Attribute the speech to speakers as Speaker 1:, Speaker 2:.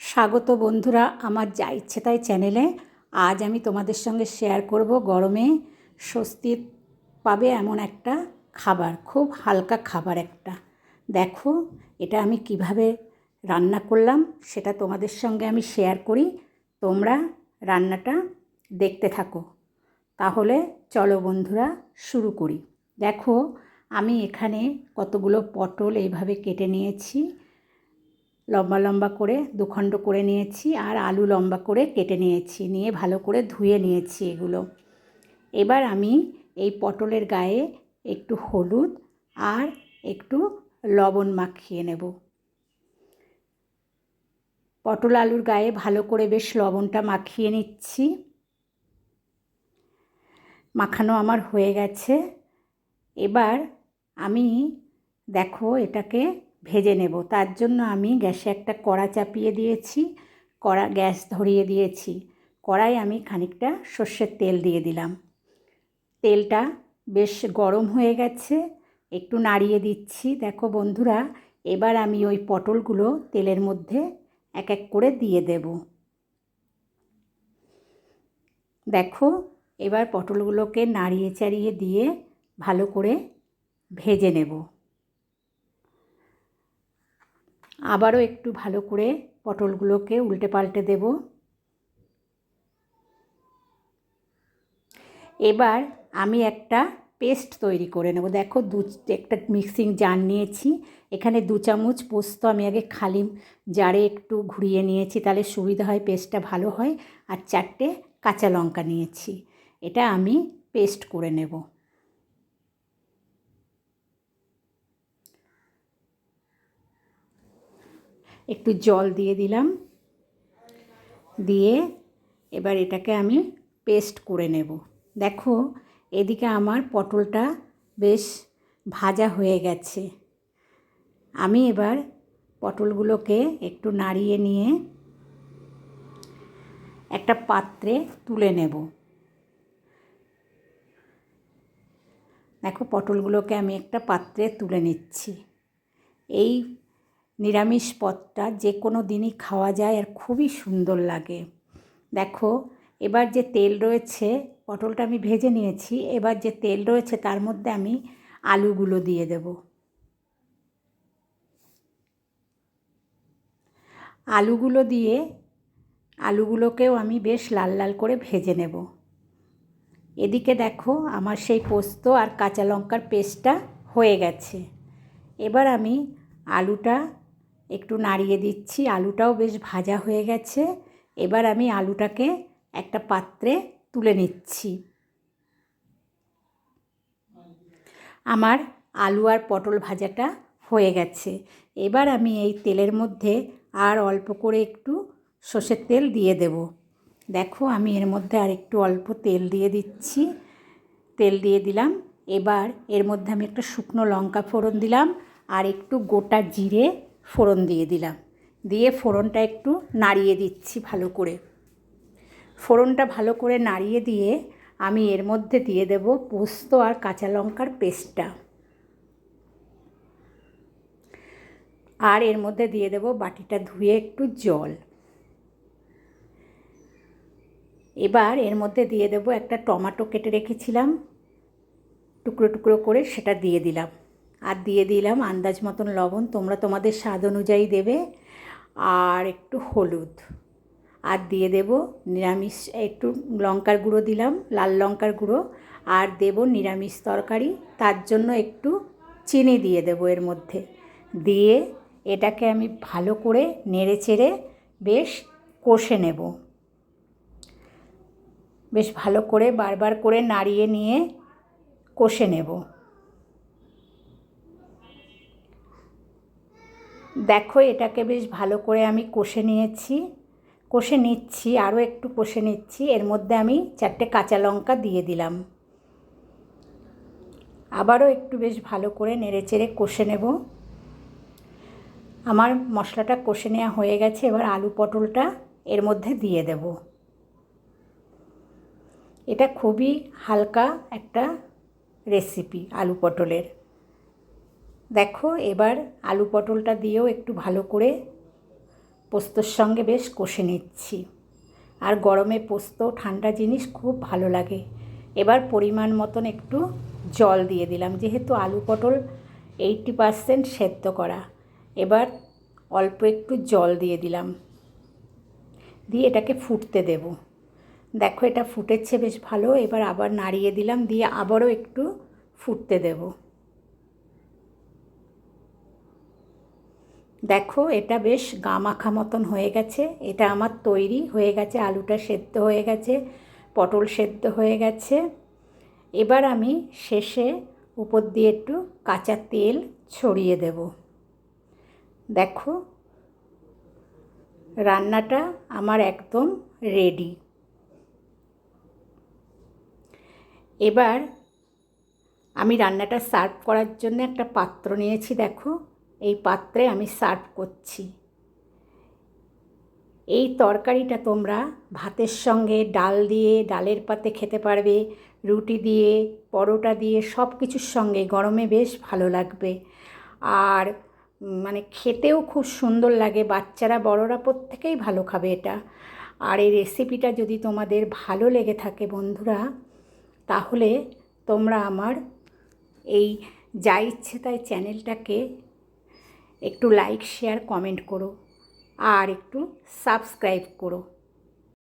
Speaker 1: স্বাগত বন্ধুরা আমার যা ইচ্ছে তাই চ্যানেলে। আজ আমি তোমাদের সঙ্গে শেয়ার করব গরমে স্বস্তি পাবে এমন একটা খাবার, খুব হালকা খাবার একটা। দেখো এটা আমি কিভাবে রান্না করলাম সেটা তোমাদের সঙ্গে আমি শেয়ার করি, তোমরা রান্নাটা দেখতে থাকো। তাহলে চলো বন্ধুরা শুরু করি। দেখো আমি এখানে কতগুলো পটল এইভাবে কেটে নিয়েছি, লম্বা লম্বা করে দুখণ্ড করে নিয়েছি, আর আলু লম্বা করে কেটে নিয়েছি, নিয়ে ভালো করে ধুয়ে নিয়েছি এগুলো। এবার আমি এই পটলের গায়ে একটু হলুদ আর একটু লবণ মাখিয়ে নেব। পটল আলুর গায়ে ভালো করে বেশ লবণটা মাখিয়ে নিচ্ছি। মাখানো আমার হয়ে গেছে। এবার আমি দেখো এটাকে ভেজে নেব। তার জন্য আমি গ্যাসে একটা কড়া চাপিয়ে দিয়েছি, গ্যাস ধরিয়ে দিয়েছি। কড়াই আমি খানিকটা সর্ষের তেল দিয়ে দিলাম। তেলটা বেশ গরম হয়ে গেছে, একটু নাড়িয়ে দিচ্ছি। দেখো বন্ধুরা, এবার আমি ওই পটলগুলো তেলের মধ্যে এক এক করে দিয়ে দেব। দেখো এবার পটলগুলোকে নাড়িয়ে চাড়িয়ে দিয়ে ভালো করে ভেজে নেব। আবারও একটু ভালো করে পটলগুলোকে উল্টে পাল্টে দেব। এবার আমি একটা পেস্ট তৈরি করে নেব। দেখো একটা মিক্সিং জার নিয়েছি, এখানে 2 চামচ পোস্ত আমি আগে খালি জারে একটু ঘুরিয়ে নিয়েছি, তাহলে সুবিধা হয়, পেস্টটা ভালো হয়। আর 4টে কাঁচা লঙ্কা নিয়েছি, এটা আমি পেস্ট করে নেব। একটু জল দিয়ে দিলাম, দিয়ে এবার এটাকে আমি পেস্ট করে নেব। দেখো এদিকে আমার পটলটা বেশ ভাজা হয়ে গেছে। আমি এবার পটলগুলোকে একটু নাড়িয়ে নিয়ে একটা পাত্রে তুলে নেব। দেখো পটলগুলোকে আমি একটা পাত্রে তুলে নিচ্ছি। এই নিরামিষ পদটা যে কোনো দিনই খাওয়া যায় আর খুবই সুন্দর লাগে। দেখো এবার যে তেল রয়েছে, পটলটা আমি ভেজে নিয়েছি, এবার যে তেল রয়েছে তার মধ্যে আমি আলুগুলো দিয়ে দেব। আলুগুলো দিয়ে আলুগুলোকেও আমি বেশ লাল লাল করে ভেজে নেব। এদিকে দেখো আমার সেই পোস্ত আর কাঁচা লঙ্কার পেস্টটা হয়ে গেছে। এবার আমি আলুটা একটু নাড়িয়ে দিচ্ছি, আলুটাও বেশ ভাজা হয়ে গেছে। এবার আমি আলুটাকে একটা পাত্রে তুলে নিচ্ছি। আমার আলু আর পটল ভাজাটা হয়ে গেছে। এবার আমি এই তেলের মধ্যে আর অল্প করে একটু সর্ষের তেল দিয়ে দেব। দেখো আমি এর মধ্যে আর একটু অল্প তেল দিয়ে দিচ্ছি, তেল দিয়ে দিলাম। এবার এর মধ্যে আমি একটা শুকনো লঙ্কা ফোড়ন দিলাম আর একটু গোটা জিরে ফোড়ন দিয়ে দিলাম, দিয়ে ফোড়নটা একটু নাড়িয়ে দিচ্ছি ভালো করে। ফোড়নটা ভালো করে নাড়িয়ে দিয়ে আমি এর মধ্যে দিয়ে দেব পোস্ত আর কাঁচা লঙ্কার পেস্টটা, আর এর মধ্যে দিয়ে দেব বাটিটা ধুয়ে একটু জল। এবার এর মধ্যে দিয়ে দেব একটা টমেটো কেটে রেখেছিলাম টুকরো টুকরো করে, সেটা দিয়ে দিলাম। আর দিয়ে দিলাম আন্দাজ মতন লবণ, তোমরা তোমাদের স্বাদ অনুযায়ী দেবে, আর একটু হলুদ। আর দিয়ে দেব নিরামিষ একটু লঙ্কার গুঁড়ো দিলাম, লাল লঙ্কার গুঁড়ো। আর দেব নিরামিষ তরকারি, তার জন্য একটু চিনি দিয়ে দেব এর মধ্যে। দিয়ে এটাকে আমি ভালো করে নেড়ে চেড়ে বেশ কষে নেব। বেশ ভালো করে বারবার করে নাড়িয়ে নিয়ে কষে নেব। দেখো এটাকে বেশ ভালো করে আমি কষে নিচ্ছি, আরও একটু কষে নিচ্ছি। এর মধ্যে আমি 4টে কাঁচা লঙ্কা দিয়ে দিলাম। আবারও একটু বেশ ভালো করে নেড়েচেড়ে কষে নেব। আমার মশলাটা কষে নেওয়া হয়ে গেছে। এবার আলু পটলটা এর মধ্যে দিয়ে দেব। এটা খুবই হালকা একটা রেসিপি আলু পটলের। দেখো এবার আলু পটলটা দিয়েও একটু ভালো করে পোস্তর সঙ্গে বেশ কষে নিচ্ছি। আর গরমে পোস্ত ঠান্ডা জিনিস খুব ভালো লাগে। এবার পরিমাণ মতন একটু জল দিয়ে দিলাম, যেহেতু আলু পটল 80% সেদ্ধ করা। এবার অল্প একটু জল দিয়ে দিলাম, দিয়ে এটাকে ফুটতে দেব। দেখো এটা ফুটেছে বেশ ভালো। এবার আবার নাড়িয়ে দিলাম, দিয়ে আবারও একটু ফুটতে দেব। দেখো এটা বেশ গামাখা মতন হয়ে গেছে। এটা আমার তৈরি হয়ে গেছে। আলুটা সেদ্ধ হয়ে গেছে, পটল সেদ্ধ হয়ে গেছে। এবার আমি শেষে উপর দিয়ে একটু কাঁচা তেল ছড়িয়ে দেব। দেখো রান্নাটা আমার একদম রেডি। এবার আমি রান্নাটা সার্ভ করার জন্য একটা পাত্র নিয়েছি। দেখো এই পাত্রে আমি সার্ভ করছি। এই তরকারিটা তোমরা ভাতের সঙ্গে ডাল দিয়ে, ডালের পাতে খেতে পারবে, রুটি দিয়ে, পরোটা দিয়ে, সব কিছুর সঙ্গে গরমে বেশ ভালো লাগবে। আর মানে খেতেও খুব সুন্দর লাগে। বাচ্চারা বড়রা প্রত্যেকেই ভালো খাবে এটা। আর এই রেসিপিটা যদি তোমাদের ভালো লেগে থাকে বন্ধুরা, তাহলে তোমরা আমার এই যা ইচ্ছে তাই চ্যানেলটাকে একটু লাইক, শেয়ার, কমেন্ট করো আর একটু সাবস্ক্রাইব করো।